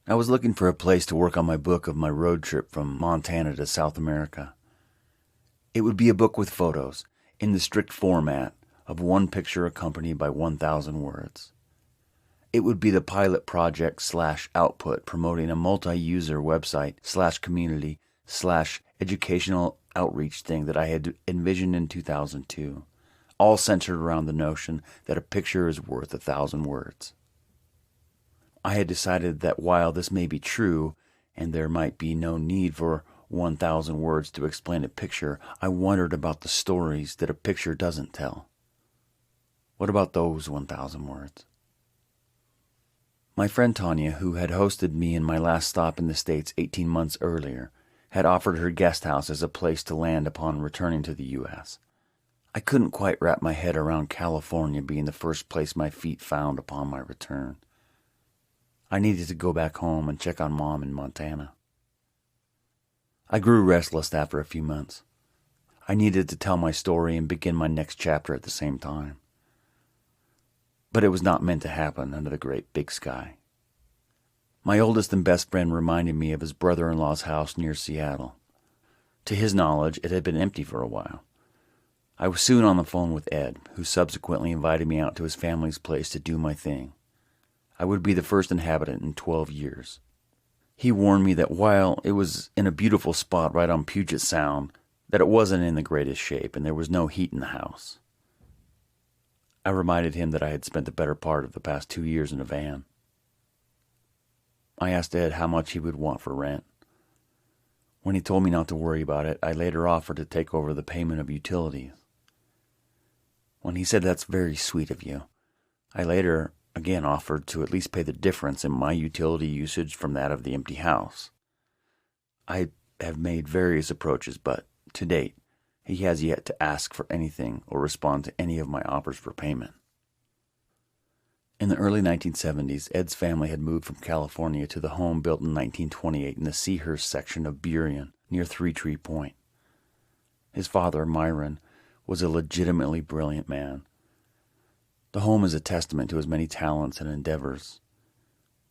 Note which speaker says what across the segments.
Speaker 1: I was looking for a place to work on my book of my road trip from Montana to South America. It would be a book with photos, in the strict format of one picture accompanied by 1,000 words. It would be the pilot project / output promoting a multi-user website / community / educational outreach thing that I had envisioned in 2002, all centered around the notion that a picture is worth 1,000 words. I had decided that while this may be true, and there might be no need for 1,000 words to explain a picture, I wondered about the stories that a picture doesn't tell. What about those 1,000 words? My friend Tanya, who had hosted me in my last stop in the States 18 months earlier, had offered her guest house as a place to land upon returning to the U.S. I couldn't quite wrap my head around California being the first place my feet found upon my return. I needed to go back home and check on Mom in Montana. I grew restless after a few months. I needed to tell my story and begin my next chapter at the same time. But it was not meant to happen under the great big sky. My oldest and best friend reminded me of his brother-in-law's house near Seattle. To his knowledge, it had been empty for a while. I was soon on the phone with Ed, who subsequently invited me out to his family's place to do my thing. I would be the first inhabitant in 12 years. He warned me that while it was in a beautiful spot right on Puget Sound, that it wasn't in the greatest shape and there was no heat in the house. I reminded him that I had spent the better part of the past 2 years in a van. I asked Ed how much he would want for rent. When he told me not to worry about it, I later offered to take over the payment of utilities. When he said that's very sweet of you, I later again offered to at least pay the difference in my utility usage from that of the empty house. I have made various approaches, but to date, he has yet to ask for anything or respond to any of my offers for payment. In the early 1970s, Ed's family had moved from California to the home built in 1928 in the Seahurst section of Burien, near Three Tree Point. His father, Myron, was a legitimately brilliant man. The home is a testament to his many talents and endeavors.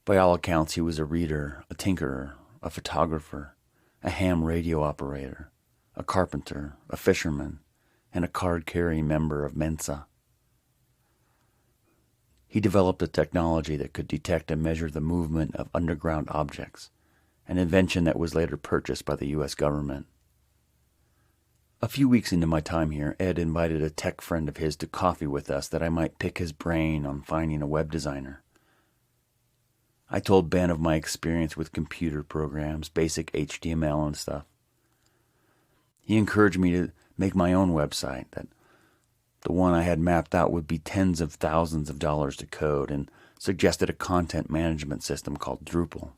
Speaker 1: By all accounts, he was a reader, a tinkerer, a photographer, a ham radio operator, a carpenter, a fisherman, and a card-carrying member of Mensa. He developed a technology that could detect and measure the movement of underground objects, an invention that was later purchased by the U.S. government. A few weeks into my time here, Ed invited a tech friend of his to coffee with us that I might pick his brain on finding a web designer. I told Ben of my experience with computer programs, basic HTML and stuff. He encouraged me to make my own website, that the one I had mapped out would be tens of thousands of dollars to code, and suggested a content management system called Drupal.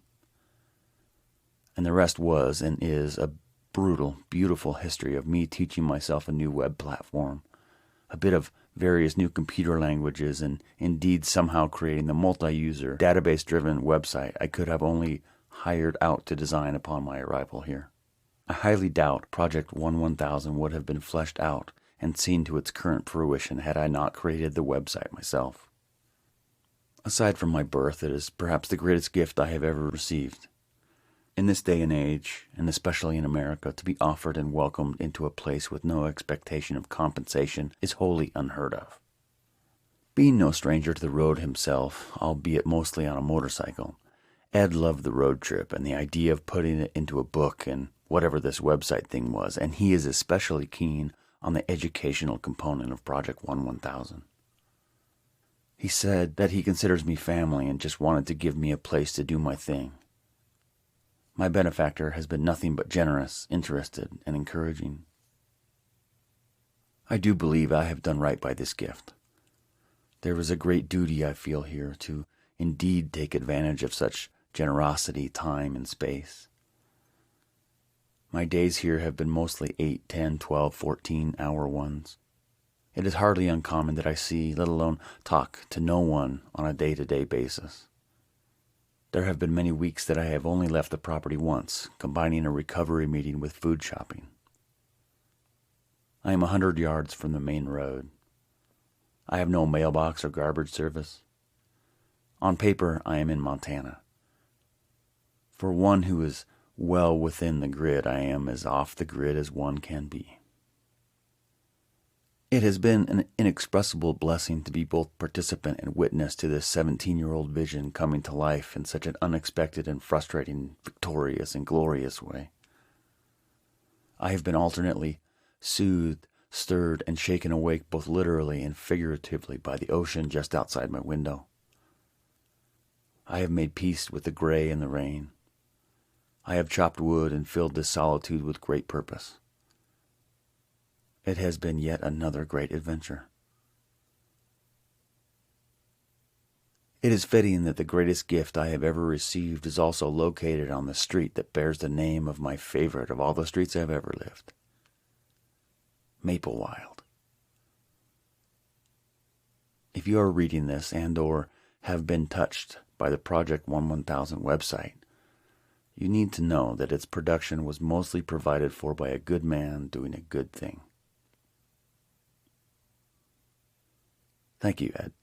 Speaker 1: And the rest was and is a brutal, beautiful history of me teaching myself a new web platform, a bit of various new computer languages, and indeed somehow creating the multi-user, database-driven website I could have only hired out to design upon my arrival here. I highly doubt Project 1000 would have been fleshed out and seen to its current fruition had I not created the website myself. Aside from my birth, it is perhaps the greatest gift I have ever received. In this day and age, and especially in America, to be offered and welcomed into a place with no expectation of compensation is wholly unheard of. Being no stranger to the road himself, albeit mostly on a motorcycle, Ed loved the road trip and the idea of putting it into a book and whatever this website thing was, and he is especially keen on the educational component of Project 1000. He said that he considers me family and just wanted to give me a place to do my thing. My benefactor has been nothing but generous, interested, and encouraging. I do believe I have done right by this gift. There is a great duty I feel here to indeed take advantage of such generosity, time, and space. My days here have been mostly 8, 10, 12, 14-hour ones. It is hardly uncommon that I see, let alone talk, to no one on a day-to-day basis. There have been many weeks that I have only left the property once, combining a recovery meeting with food shopping. I am 100 yards from the main road. I have no mailbox or garbage service. On paper, I am in Montana. For one who is well within the grid, I am as off the grid as one can be. It has been an inexpressible blessing to be both participant and witness to this 17-year-old vision coming to life in such an unexpected and frustrating, victorious and glorious way. I have been alternately soothed, stirred, and shaken awake both literally and figuratively by the ocean just outside my window. I have made peace with the gray and the rain. I have chopped wood and filled this solitude with great purpose. It has been yet another great adventure. It is fitting that the greatest gift I have ever received is also located on the street that bears the name of my favorite of all the streets I have ever lived, Maplewild. If you are reading this and or have been touched by the Project 11000 website, you need to know that its production was mostly provided for by a good man doing a good thing. Thank you, Ed.